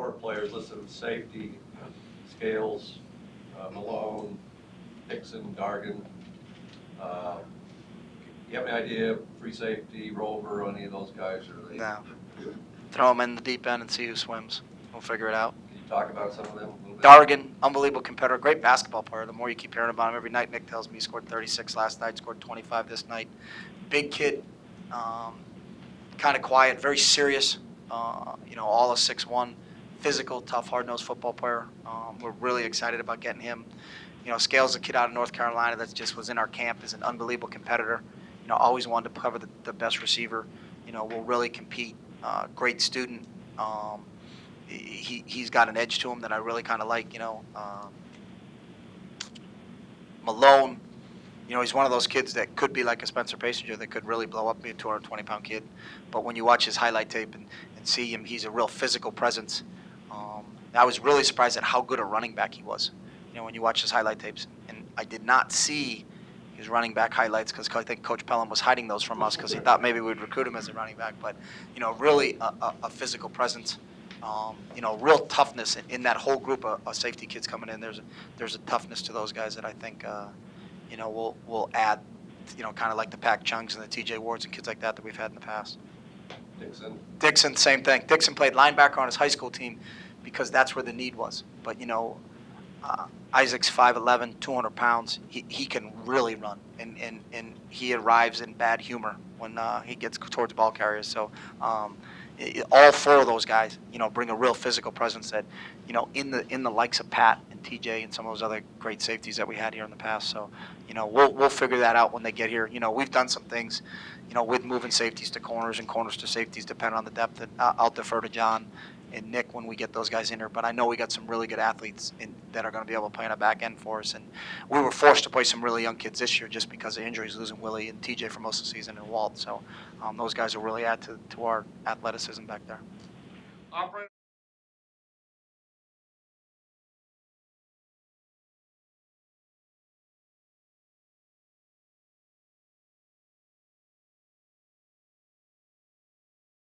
core players listed as safety, Scales, Malone, Dixon, Gargan. You have any idea, free safety, Rover, any of those guys? Are they? No. Throw them in the deep end and see who swims. We'll figure it out. Can you talk about some of them a little bit? Dargan, unbelievable competitor, great basketball player. The more you keep hearing about him every night, Nick tells me he scored 36 last night, scored 25 this night. Big kid, kind of quiet, very serious, all of 6'1", physical, tough, hard-nosed football player. We're really excited about getting him. Scales, a kid out of North Carolina that just was in our camp, is an unbelievable competitor. Always wanted to cover the best receiver. Will really compete. Great student. He's got an edge to him that I really kind of like. Malone. He's one of those kids that could be like a Spencer Passenger that could really blow up, be a 220-pound kid. But when you watch his highlight tape and see him, he's a real physical presence. I was really surprised at how good a running back he was. When you watch his highlight tapes. And I did not see his running back highlights because I think Coach Pelham was hiding those from us because he thought maybe we'd recruit him as a running back. But, really a physical presence. Real toughness in that whole group of safety kids coming in. There's a toughness to those guys that I think we'll add, kind of like the Pac Chungs and the TJ Wards and kids like that we've had in the past. Dixon, same thing. Dixon played linebacker on his high school team because that's where the need was. But, Isaac's 5'11", 200 pounds. He can really run, and he arrives in bad humor when he gets towards ball carriers. So all four of those guys, bring a real physical presence that, in the likes of Pat and TJ and some of those other great safeties that we had here in the past. So, we'll figure that out when they get here. We've done some things, with moving safeties to corners and corners to safeties, depending on the depth. And I'll defer to John and Nick when we get those guys in here. But I know we got some really good athletes that are going to be able to play on the back end for us. And we were forced to play some really young kids this year just because of injuries, losing Willie and TJ for most of the season and Walt. So those guys will really add to our athleticism back there.